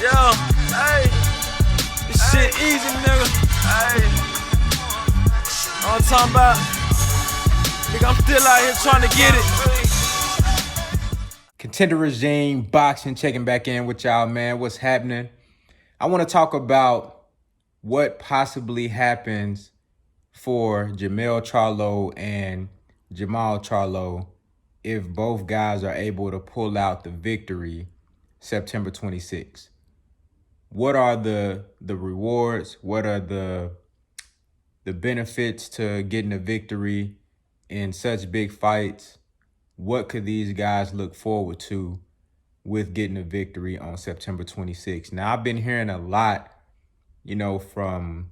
Yo, hey, this shit easy, nigga. Hey, all I'm talking about, nigga, I'm still out here trying to get it. Contender Regime Boxing checking back in with y'all, man. What's happening? I want to talk about what possibly happens for Jermell Charlo and Jermall Charlo if both guys are able to pull out the victory September 26th. What are the rewards? What are the benefits to getting a victory in such big fights? What could these guys look forward to with getting a victory on September 26th? Now, I've been hearing a lot, from,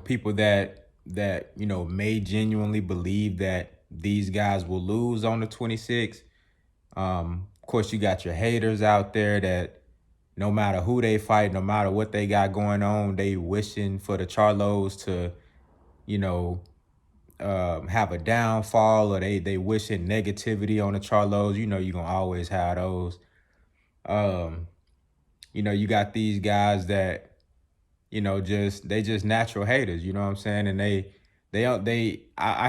people that may genuinely believe that these guys will lose on the 26th. Of course, you got your haters out there that no matter who they fight, no matter what they got going on, they wishing for the Charlos to, have a downfall, or they wishing negativity on the Charlos. You're going to always have those. You got these guys that, they just natural haters, you know what I'm saying? And I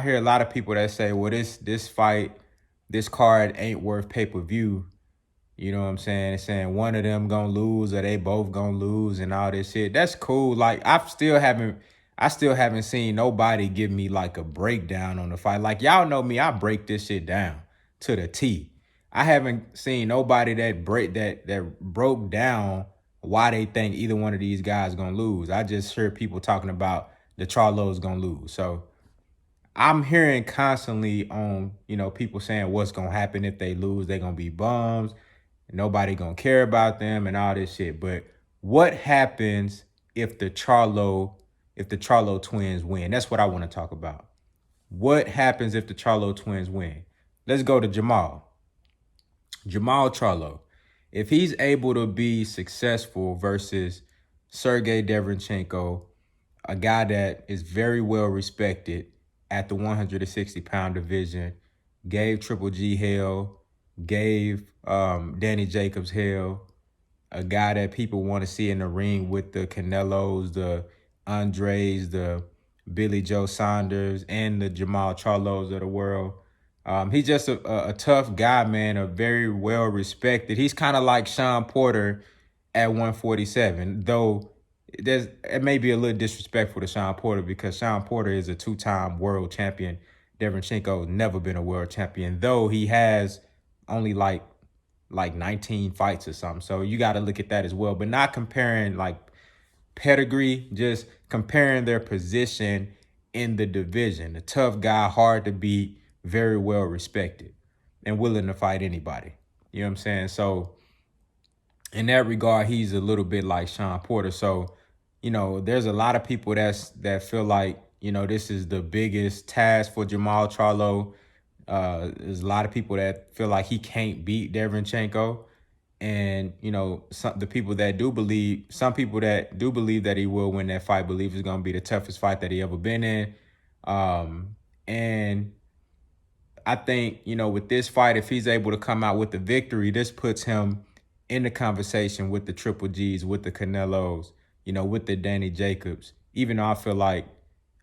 hear a lot of people that say, well, this fight, this card ain't worth pay-per-view. You know what I'm saying? It's saying one of them gonna lose or they both gonna lose and all this shit. That's cool. Like, I still haven't seen nobody give me like a breakdown on the fight. Like, y'all know me, I break this shit down to the T. I haven't seen nobody that broke down why they think either one of these guys gonna lose. I just heard people talking about the Charlo's gonna lose. So I'm hearing constantly on, people saying what's gonna happen if they lose. They're gonna be bums. Nobody gonna care about them and all this shit. But what happens if the Charlo twins win? That's what I want to talk about. What happens if the Charlo twins win? Let's go to Jermall Charlo. If he's able to be successful versus Sergey Derevyanchenko, a guy that is very well respected at the 160-pound division, gave Triple G hell, gave Danny Jacobs hell, a guy that people want to see in the ring with the Canelos, the Andres, the Billy Joe Saunders, and the Jermall Charlos of the world. He's just a tough guy, man, a very well respected. He's kind of like Sean Porter at 147, though it may be a little disrespectful to Sean Porter because Sean Porter is a two-time world champion. Derevyanchenko has never been a world champion, though he has only like 19 fights or something. So you got to look at that as well, but not comparing like pedigree, just comparing their position in the division. A tough guy, hard to beat, very well respected, and willing to fight anybody. You know what I'm saying? So in that regard, he's a little bit like Sean Porter. So, there's a lot of people that feel like, this is the biggest task for Jermall Charlo. There's a lot of people that feel like he can't beat Derevyanchenko. And, some people that do believe that he will win that fight, believe it's going to be the toughest fight that he ever been in. And I think, with this fight, if he's able to come out with the victory, this puts him in the conversation with the Triple Gs, with the Canelos, with the Danny Jacobs. Even though I feel like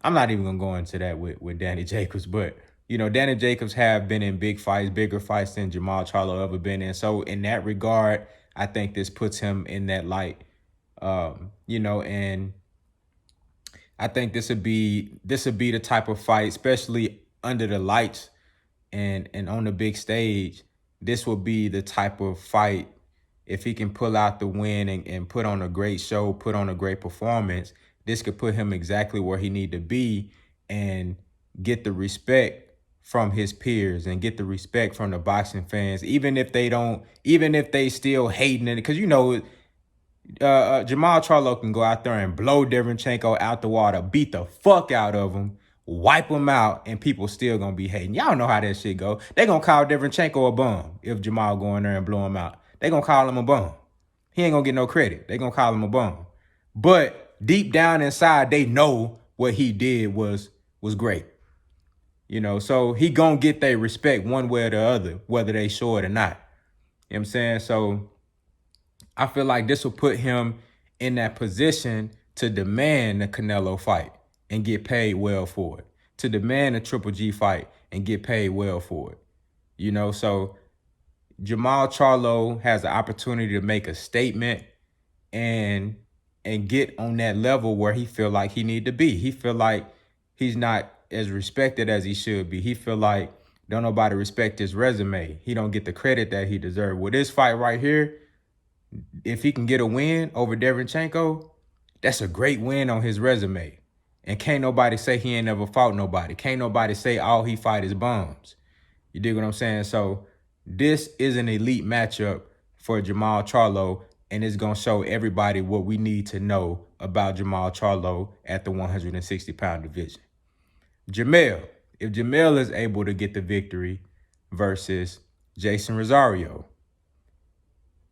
I'm not even going to go into that with Danny Jacobs, but Danny Jacobs have been in big fights, bigger fights than Jermall Charlo ever been in. So in that regard, I think this puts him in that light, and I think this would be the type of fight, especially under the lights and on the big stage. This will be the type of fight, if he can pull out the win and put on a great show, put on a great performance, this could put him exactly where he need to be and get the respect from his peers and get the respect from the boxing fans, even if they still hating it. Because, Jermall Charlo can go out there and blow Derevyanchenko out the water, beat the fuck out of him, wipe him out, and people still gonna be hating. Y'all know how that shit go. They gonna call Derevyanchenko a bum if Jermall go in there and blow him out. They gonna call him a bum. He ain't gonna get no credit. They gonna call him a bum. But deep down inside, they know what he did was great. So he gonna get their respect one way or the other, whether they show it or not. You know what I'm saying? So I feel like this will put him in that position to demand the Canelo fight and get paid well for it, to demand a Triple G fight and get paid well for it. You know, so Jamal Charlo has the opportunity to make a statement and get on that level where he feel like he need to be. He feel like he's not as respected as he should be. He feel like don't nobody respect his resume. He don't get the credit that he deserves. With this fight right here, if he can get a win over Derenchenko, that's a great win on his resume. And can't nobody say he ain't never fought nobody. Can't nobody say all he fight is bums. You dig what I'm saying? So this is an elite matchup for Jamal Charlo, and it's going to show everybody what we need to know about Jamal Charlo at the 160-pound division. Jamel, if Jamel is able to get the victory versus Jason Rosario,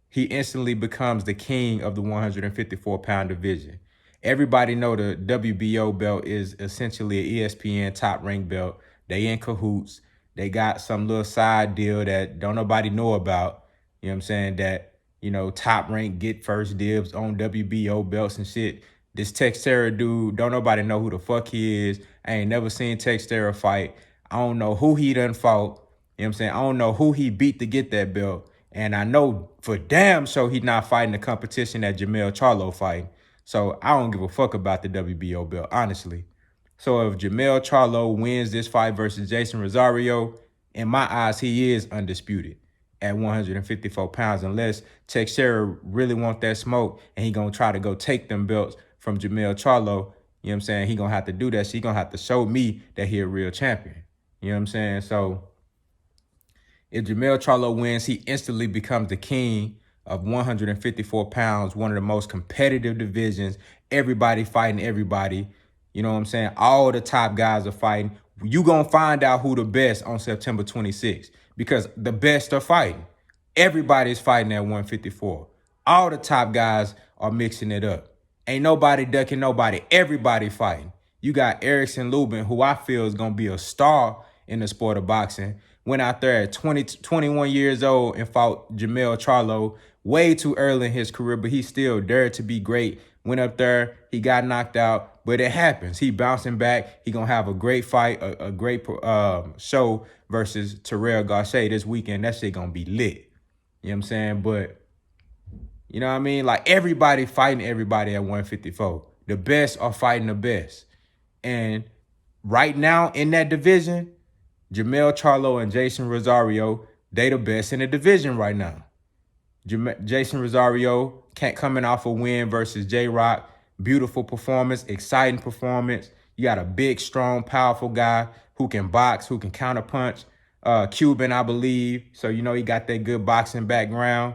he instantly becomes the king of the 154-pound division. Everybody know the WBO belt is essentially an ESPN top-ranked belt. They in cahoots. They got some little side deal that don't nobody know about. You know what I'm saying? That, you know, top rank get first dibs on WBO belts and shit. This Texera dude, don't nobody know who the fuck he is. I ain't never seen Texera fight. I don't know who he done fought. You know what I'm saying? I don't know who he beat to get that belt. And I know for damn sure he's not fighting the competition that Jamel Charlo fighting. So I don't give a fuck about the WBO belt, honestly. So if Jamel Charlo wins this fight versus Jason Rosario, in my eyes, he is undisputed at 154 pounds, unless Texera really want that smoke and he going to try to go take them belts from Jamel Charlo. You know what I'm saying? He going to have to do that. So he going to have to show me that he a real champion. You know what I'm saying? So if Jamel Charlo wins, he instantly becomes the king of 154 pounds, one of the most competitive divisions. Everybody fighting everybody. You know what I'm saying? All the top guys are fighting. You going to find out who the best on September 26th because the best are fighting. Everybody's fighting at 154. All the top guys are mixing it up. Ain't nobody ducking nobody. Everybody fighting. You got Erickson Lubin, who I feel is going to be a star in the sport of boxing. Went out there at 21 years old and fought Jamel Charlo way too early in his career, but he still dared to be great. Went up there, he got knocked out, but it happens. He bouncing back. He going to have a great fight, a great show versus Terrell Gausha this weekend. That shit going to be lit. You know what I'm saying? But, you know what I mean? Like, everybody fighting everybody at 154. The best are fighting the best. And right now in that division, Jamel Charlo and Jason Rosario, they the best in the division right now. Jason Rosario coming off a win versus J-Rock. Beautiful performance, exciting performance. You got a big, strong, powerful guy who can box, who can counterpunch. Cuban, I believe. So, you know, he got that good boxing background.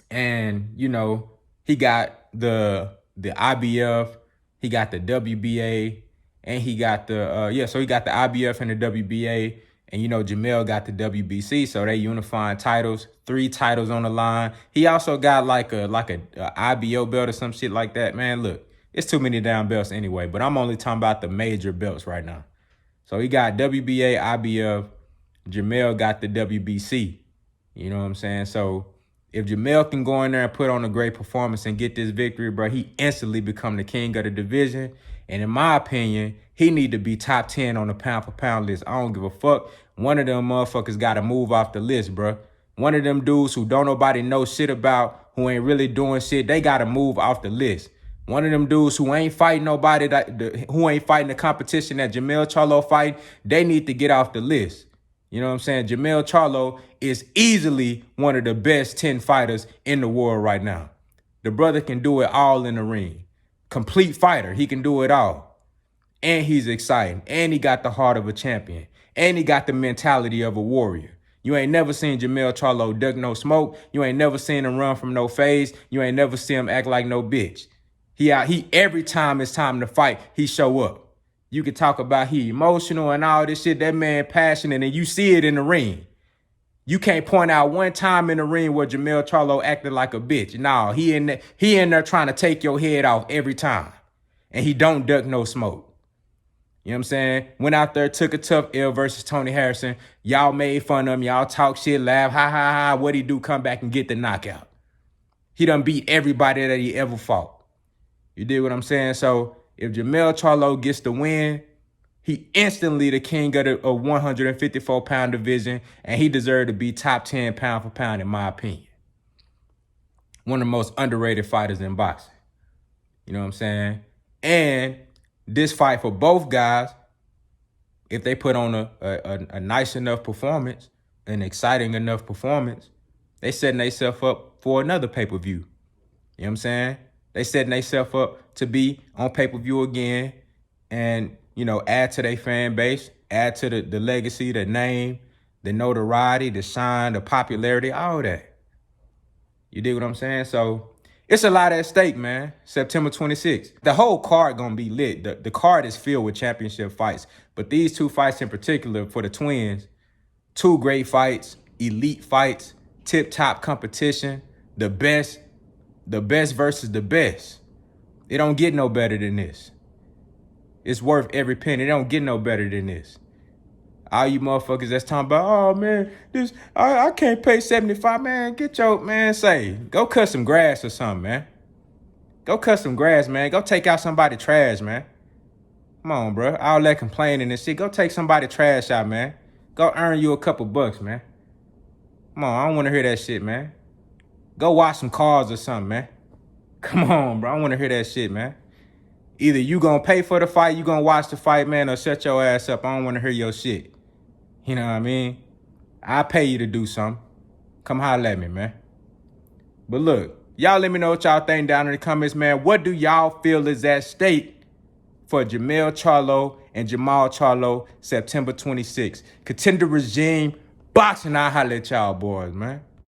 And, you know, he got the IBF, he got the WBA, and he got the, so he got the IBF and the WBA. And, you know, Jamel got the WBC, so they unifying titles, 3 titles on the line. He also got like a IBO belt or some shit like that. Man, look, it's too many damn belts anyway, but I'm only talking about the major belts right now. So he got WBA, IBF. Jamel got the WBC. You know what I'm saying? So if Jamel can go in there and put on a great performance and get this victory, bro, he instantly become the king of the division. And in my opinion, he need to be top 10 on the pound-for-pound list. I don't give a fuck. One of them motherfuckers got to move off the list, bro. One of them dudes who don't nobody know shit about, who ain't really doing shit, they got to move off the list. One of them dudes who ain't fighting nobody, who ain't fighting the competition that Jamel Charlo fight, they need to get off the list. You know what I'm saying? Jamel Charlo is easily one of the best 10 fighters in the world right now. The brother can do it all in the ring. Complete fighter. He can do it all. And he's exciting. And he got the heart of a champion. And he got the mentality of a warrior. You ain't never seen Jamel Charlo duck no smoke. You ain't never seen him run from no phase. You ain't never seen him act like no bitch. He every time it's time to fight, he show up. You can talk about he emotional and all this shit. That man passionate, and you see it in the ring. You can't point out one time in the ring where Jamel Charlo acted like a bitch. No, he in there trying to take your head off every time. And he don't duck no smoke. You know what I'm saying? Went out there, took a tough L versus Tony Harrison. Y'all made fun of him. Y'all talk shit, laugh, ha, ha, ha. What'd he do? Come back and get the knockout. He done beat everybody that he ever fought. You dig what I'm saying? So if Jermell Charlo gets the win, he instantly the king of the 154-pound division, and he deserved to be top 10 pound for pound, in my opinion. One of the most underrated fighters in boxing. You know what I'm saying? And this fight for both guys, if they put on a nice enough performance, an exciting enough performance, they setting themselves up for another pay-per-view. You know what I'm saying? They setting themselves up to be on pay-per-view again and, you know, add to their fan base, add to the legacy, the name, the notoriety, the shine, the popularity, all that. You dig what I'm saying? So it's a lot at stake, man. September 26th. The whole card gonna be lit. The card is filled with championship fights. But these two fights in particular for the twins, two great fights, elite fights, tip-top competition, the best versus the best. It don't get no better than this. It's worth every penny. It don't get no better than this. All you motherfuckers that's talking about, oh man, this I can't pay 75, man. Get your go cut some grass or something, man. Go cut some grass, man. Go take out somebody's trash, man. Come on, bro. All that complaining and shit. Go take somebody's trash out, man. Go earn you a couple bucks, man. Come on, I don't want to hear that shit, man. Go wash some cars or something, man. Come on, bro. I don't want to hear that shit, man. Either you gonna pay for the fight, you gonna watch the fight, man, or shut your ass up. I don't want to hear your shit. You know what I mean? I'll pay you to do something. Come holler at me, man. But look, y'all let me know what y'all think down in the comments, man. What do y'all feel is at stake for Jermell Charlo and Jermall Charlo September 26th? Contender regime, boxing, I'll holler at y'all boys, man.